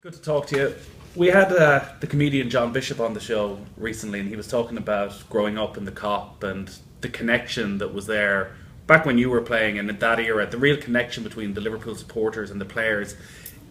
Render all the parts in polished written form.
Good to talk to you. We had the comedian John Bishop on the show recently, and he was talking about growing up in the Cop and the connection that was there back when you were playing and in that era, the real connection between the Liverpool supporters and the players,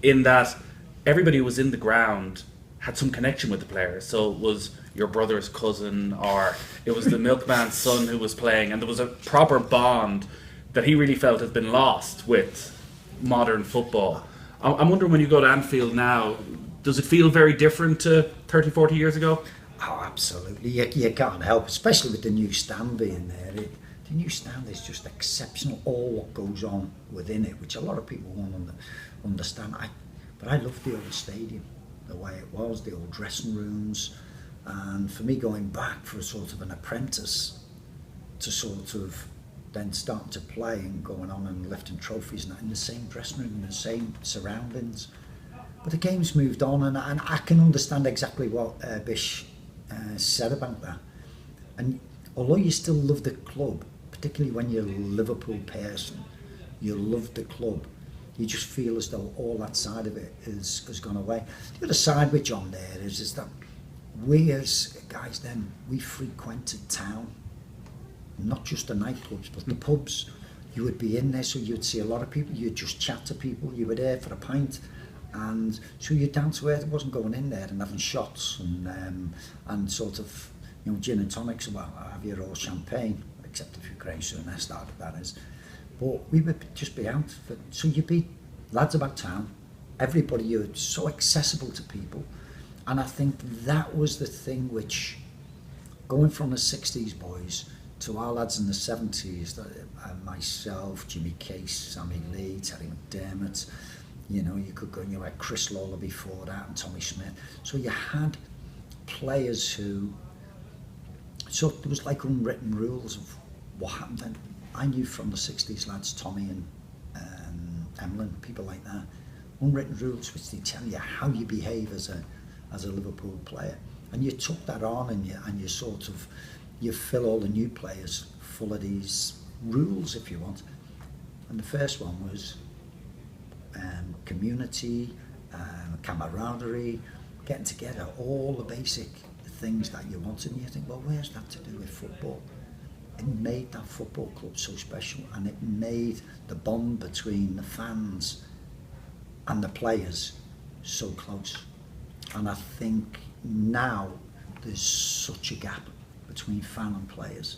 in that everybody who was in the ground had some connection with the players. So it was your brother's cousin, or it was the milkman's son who was playing, and there was a proper bond that he really felt has been lost with modern football. I'm wondering, when you go to Anfield now, does it feel very different to 30, 40 years ago? Oh, absolutely. You can't help, especially with the new stand being there. The new stand is just exceptional, all what goes on within it, which a lot of people won't understand. But I love the old stadium, the way it was, the old dressing rooms. And for me, going back for a sort of an apprentice to sort of then starting to play and going on and lifting trophies in the same dressing room, in the same surroundings. But the game's moved on, and I can understand exactly what Bish said about that. And although you still love the club, particularly when you're a Liverpool person, you love the club, you just feel as though all that side of it has gone away. The other side with John there is that we as guys then, we frequented town, not just the nightclubs, but the pubs. You would be in there, so you'd see a lot of people, you'd just chat to people, you were there for a pint, and so you're down to earth. It wasn't going in there and having shots and sort of, gin and tonics, well, have your all champagne, except if you're Grey Souness started, that is. But we would just be out, so you'd be lads about town, everybody, you're so accessible to people, and I think that was the thing which, going from the 60s boys to our lads in the 70s, myself, Jimmy Case, Sammy Lee, Terry McDermott, you could go and you had Chris Lawler before that and Tommy Smith. So you had players who, so there was like unwritten rules of what happened then. I knew from the 60s lads, Tommy and Emlyn, people like that, unwritten rules which they tell you how you behave as a Liverpool player. And you took that on and you sort of, you fill all the new players full of these rules, if you want. And the first one was community, camaraderie, getting together, all the basic things that you wanted. And you think, well, where's that to do with football? It made that football club so special, and it made the bond between the fans and the players so close. And I think now there's such a gap between fan and players,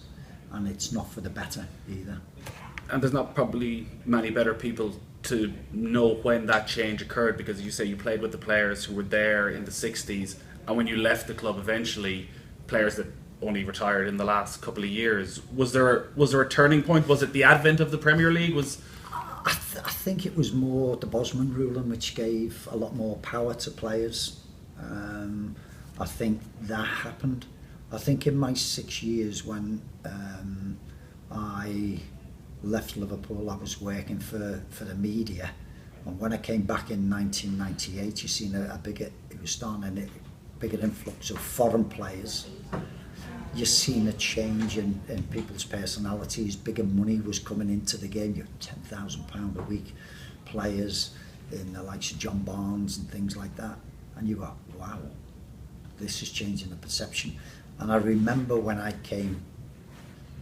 and it's not for the better either. And there's not probably many better people to know when that change occurred, because you say you played with the players who were there in the 60s, and when you left the club eventually, players that only retired in the last couple of years. Was there a turning point? Was it the advent of the Premier League? I think it was more the Bosman ruling, which gave a lot more power to players. I think that happened. I think in my 6 years when I left Liverpool, I was working for the media, and when I came back in 1998, you seen a bigger influx of foreign players. You've seen a change in people's personalities. Bigger money was coming into the game. You had £10,000 a week players in the likes of John Barnes and things like that, and you go, wow, this is changing the perception. And I remember when I came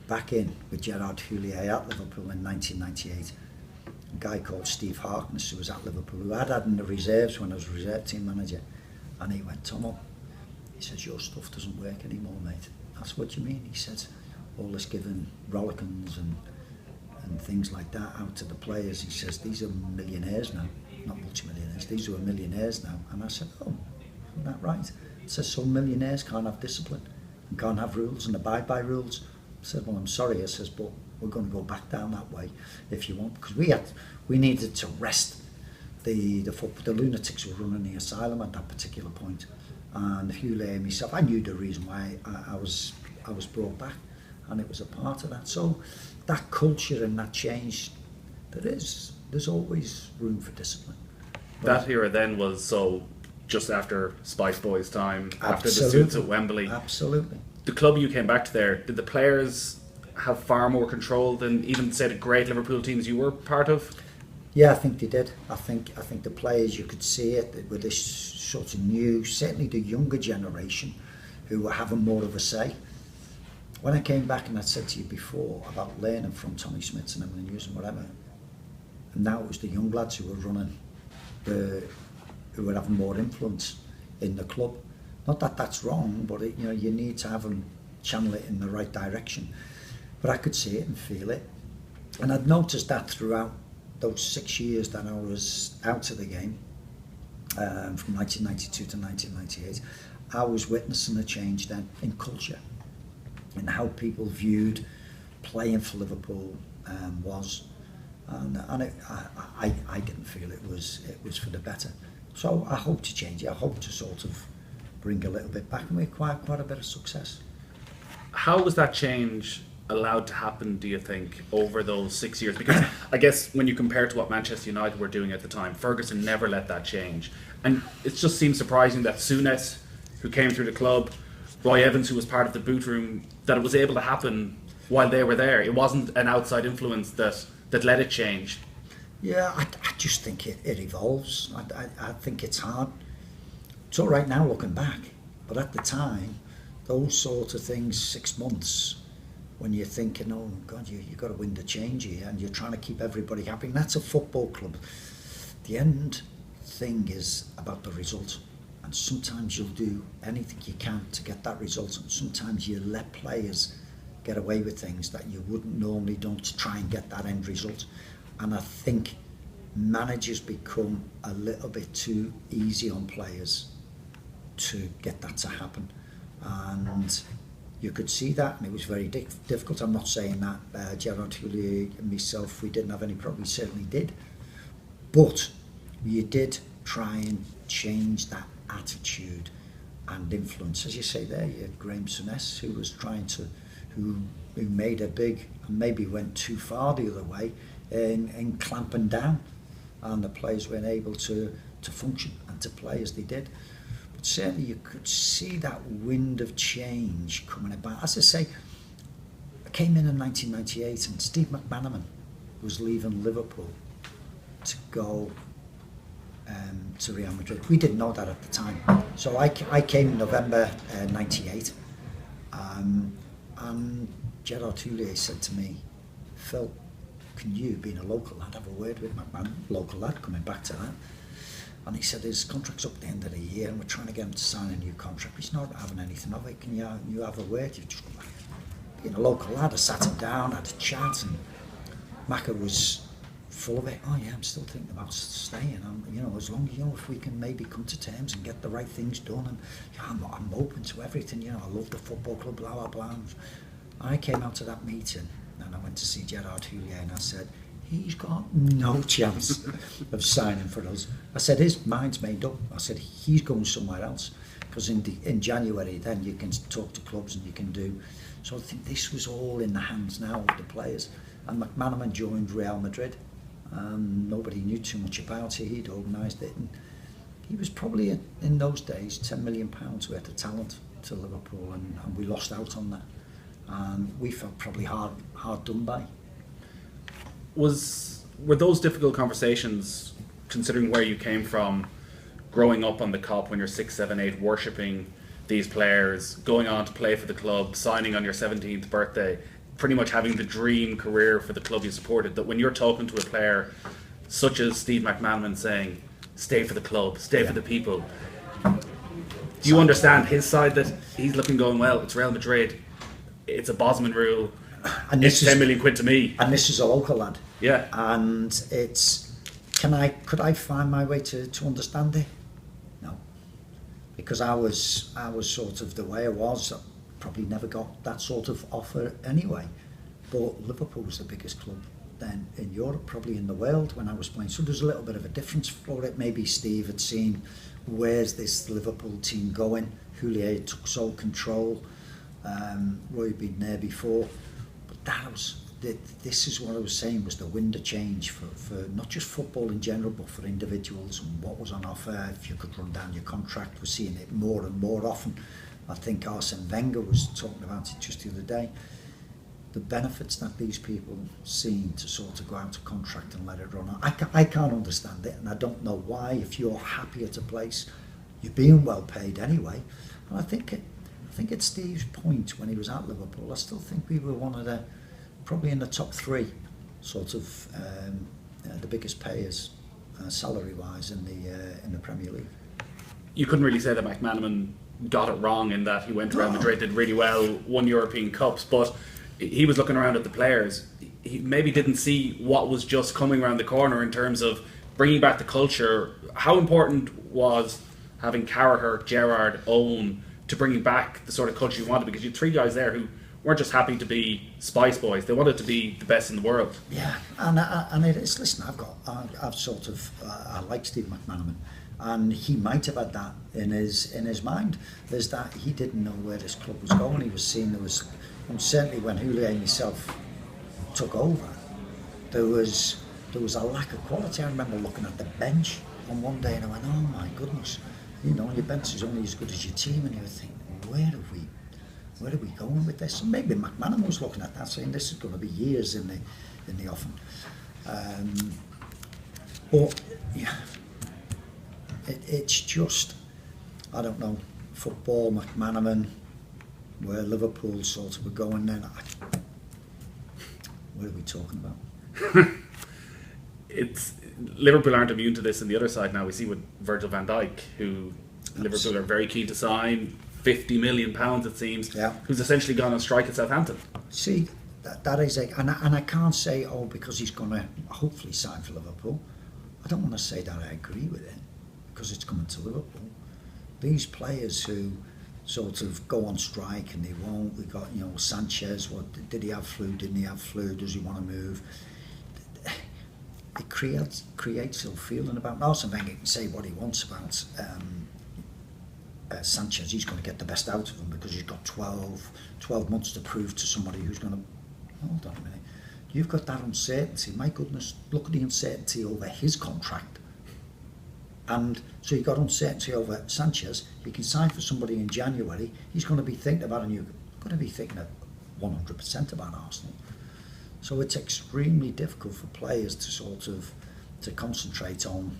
back in with Gerard Houllier at Liverpool in 1998, a guy called Steve Harkness, who was at Liverpool, who I'd had in the reserves when I was reserve team manager, and he went, Tomo, he says, your stuff doesn't work anymore, mate. That's what you mean? He said, all this giving rollicans and things like that out to the players. He says, these are millionaires now, not multimillionaires, these are millionaires now. And I said, oh, isn't that right? He says, so millionaires can't have discipline and can't have rules and abide by rules. I said, well, I'm sorry. I says, but we're going to go back down that way if you want, because we needed to rest the lunatics were running the asylum at that particular point. And Hughley and myself, I knew the reason why I was brought back, and it was a part of that. So that culture and that change, there's always room for discipline. That era then was so just after Spice Boys' time, after the Absolutely. suits at Wembley. Absolutely. The club you came back to there, did the players have far more control than even, say, the great Liverpool teams you were part of? Yeah, I think they did. I think the players, you could see it with this sort of new, certainly the younger generation, who were having more of a say. When I came back, and I said to you before about learning from Tommy Smith and Emily News and whatever, and now it was the young lads who were running, who were having more influence in the club. Not that that's wrong, but it, you need to have them channel it in the right direction. But I could see it and feel it, and I'd noticed that throughout those 6 years that I was out of the game, from 1992 to 1998, I was witnessing a change then in culture, in how people viewed playing for Liverpool was, and I didn't feel it was for the better. So I hope to change it. I hope to sort of bring a little bit back, and we acquired quite a bit of success. How was that change allowed to happen, do you think, over those 6 years? Because I guess when you compare to what Manchester United were doing at the time, Ferguson never let that change. And it just seems surprising that Souness, who came through the club, Roy Evans, who was part of the boot room, that it was able to happen while they were there. It wasn't an outside influence that let it change. Yeah, I just think it evolves. I think it's hard. It's all right now looking back, but at the time, those sort of things, 6 months, when you're thinking, oh God, you've got to win the change here, and you're trying to keep everybody happy, and that's a football club. The end thing is about the result, and sometimes you'll do anything you can to get that result, and sometimes you let players get away with things that you wouldn't normally do to try and get that end result. And I think managers become a little bit too easy on players to get that to happen, and you could see that, and it was very difficult. I'm not saying that Gerard Houllier and myself, we didn't have any problem. We certainly did, but you did try and change that attitude and influence. As you say there, you had Graham Souness, who was trying to, who made a big, and maybe went too far the other way in clamping down, and the players weren't able to function and to play as they did. But certainly you could see that wind of change coming about. As I say, I came in 1998, and Steve McManaman was leaving Liverpool to go to Real Madrid. We didn't know that at the time. So I came in November 98, and Gerard Houllier said to me, Phil, can you, being a local lad, have a word with McMahon, local lad, coming back to that? And he said, his contract's up at the end of the year, and we're trying to get him to sign a new contract. He's not having anything of it. Can you have a word? You just, being a local lad, I sat him down, had a chat, and Macca was full of it. Oh yeah, I'm still thinking about staying. As long as, if we can maybe come to terms and get the right things done, and I'm open to everything. I love the football club, blah blah blah. And I came out of that meeting, and I went to see Gerard Houllier, and I said, he's got no chance of signing for us. I said, his mind's made up. I said, he's going somewhere else, because in January then you can talk to clubs and you can do. So I think this was all in the hands now of the players. And McManaman joined Real Madrid. Nobody knew too much about it. He'd organised it, and he was probably in those days £10 million worth of talent to Liverpool, and we lost out on that. And we felt probably hard done by. Were those difficult conversations, considering where you came from, growing up on the Cop when you're 6, 7, 8, worshipping these players, going on to play for the club, signing on your 17th birthday, pretty much having the dream career for the club you supported, that when you're talking to a player such as Steve McManaman saying, stay for the club, stay for the people, do you understand his side, that he's looking going, well, it's Real Madrid, it's a Bosman rule, and it's 10 million quid to me. And this is a local lad. Yeah. And it's, could I find my way to understand it? No. Because I was sort of the way I was, I probably never got that sort of offer anyway. But Liverpool was the biggest club then in Europe, probably in the world, when I was playing. So there's a little bit of a difference for it. Maybe Steve had seen, where's this Liverpool team going? Houllier took sole control. Roy had been there before. But this is what I was saying, was the wind of change for not just football in general, but for individuals, and what was on offer. If you could run down your contract, we're seeing it more and more often. I think Arsene Wenger was talking about it just the other day. the benefits that these people seem to sort of go out of contract and let it run on. I can't understand it, and I don't know why. If you're happy at a place, you're being well paid anyway. And I think at Steve's point when he was at Liverpool, I still think we were one of the, probably in the top three, sort of the biggest payers salary-wise in the Premier League. You couldn't really say that McManaman got it wrong in that he went to Real Madrid, did really well, won European Cups, but he was looking around at the players. He maybe didn't see what was just coming around the corner in terms of bringing back the culture. How important was having Carragher, Gerrard, Owen to bringing back the sort of culture you wanted? Because you had three guys there who weren't just happy to be Spice Boys; they wanted to be the best in the world. Yeah, and it is. Listen, I've sort of I like Steve McManaman, and he might have had that in his mind. There's that he didn't know where this club was going. He was seeing there was, and certainly when Houllier and himself took over, there was a lack of quality. I remember looking at the bench on one day and I went, oh my goodness, your bench is only as good as your team, and you would think, where are we going with this? And maybe McManaman was looking at that, saying this is going to be years in the offing. But yeah, it's just, I don't know, football, McManaman, where Liverpool sort of were going then. What are we talking about? It's Liverpool aren't immune to this on the other side now. We see with Virgil van Dijk, who Liverpool are very keen to sign, £50 million it seems, who's essentially gone on strike at Southampton. See, that is it. And I can't say, because he's going to hopefully sign for Liverpool. I don't want to say that I agree with it, because it's coming to Liverpool. These players who sort of go on strike and they won't. We got, Sanchez. What did he have flu? Didn't he have flu? Does he want to move? It creates ill feeling about Arsene Wenger. Can say what he wants about Sanchez. He's going to get the best out of him because he's got 12 months to prove to somebody who's going to. Hold on a minute. You've got that uncertainty. My goodness, look at the uncertainty over his contract. And so you've got uncertainty over Sanchez. He can sign for somebody in January. He's going to be thinking about, and you're going to be thinking 100% about Arsenal. So it's extremely difficult for players to sort of to concentrate on.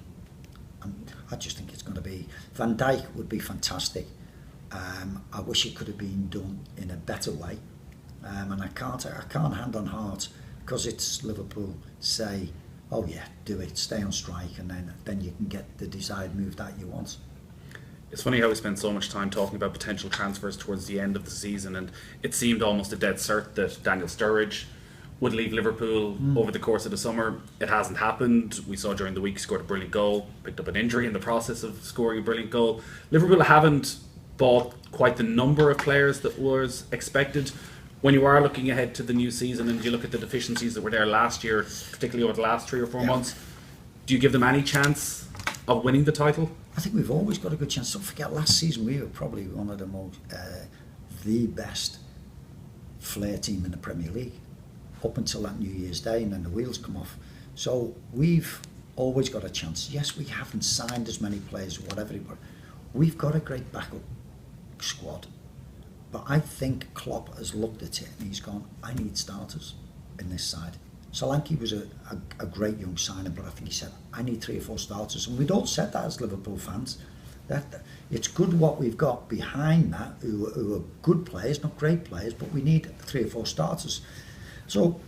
And I just think it's going to be, Van Dijk would be fantastic. I wish it could have been done in a better way. And I can't hand on heart, because it's Liverpool, say, oh yeah, do it, stay on strike, and then you can get the desired move that you want. It's funny how we spent so much time talking about potential transfers towards the end of the season, and it seemed almost a dead cert that Daniel Sturridge would leave Liverpool over the course of the summer. It hasn't happened. We saw during the week he scored a brilliant goal, picked up an injury in the process of scoring a brilliant goal. Liverpool haven't bought quite the number of players that was expected. When you are looking ahead to the new season and you look at the deficiencies that were there last year, particularly over the last 3 or 4 months, do you give them any chance of winning the title? I think we've always got a good chance. Don't forget, last season we were probably one of the best flair team in the Premier League up until that New Year's Day, and then the wheels come off. So we've always got a chance. Yes, we haven't signed as many players or whatever, but we've got a great backup squad. But I think Klopp has looked at it and he's gone, I need starters in this side. Solanke was a great young signing, but I think he said, I need 3 or 4 starters. And we'd all said that as Liverpool fans. That it's good what we've got behind that, who are good players, not great players, but we need 3 or 4 starters. So,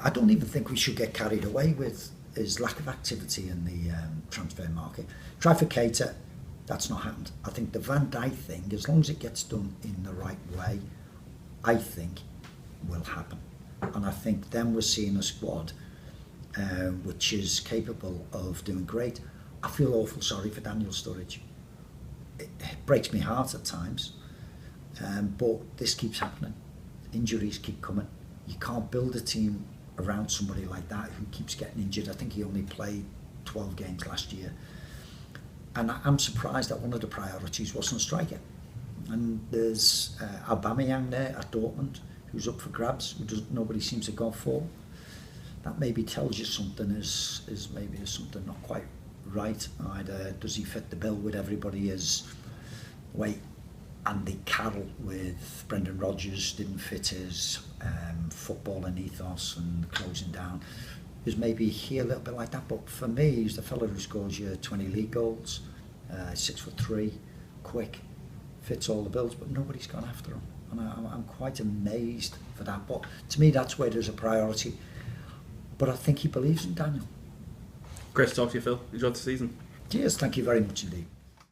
I don't even think we should get carried away with his lack of activity in the transfer market. Try for Keita. That's not happened. I think the Van Dijk thing, as long as it gets done in the right way, I think will happen. And I think then we're seeing a squad which is capable of doing great. I feel awful sorry for Daniel Sturridge. It breaks my heart at times, but this keeps happening. Injuries keep coming. You can't build a team around somebody like that who keeps getting injured. I think he only played 12 games last year. And I'm surprised that one of the priorities wasn't a striker. And there's Aubameyang there at Dortmund, who's up for grabs, nobody seems to go for. That maybe tells you something is maybe there's something not quite right. Either does he fit the bill with everybody? Wait, Andy Carroll with Brendan Rodgers didn't fit his footballing ethos and closing down. He was maybe here a little bit like that, but for me, he's the fella who scores you 20 league goals, 6'3", quick, fits all the bills, but nobody's gone after him. And I'm quite amazed for that. But to me, that's where there's a priority. But I think he believes in Daniel. Great to talk to you, Phil. Enjoyed the season. Cheers, thank you very much indeed.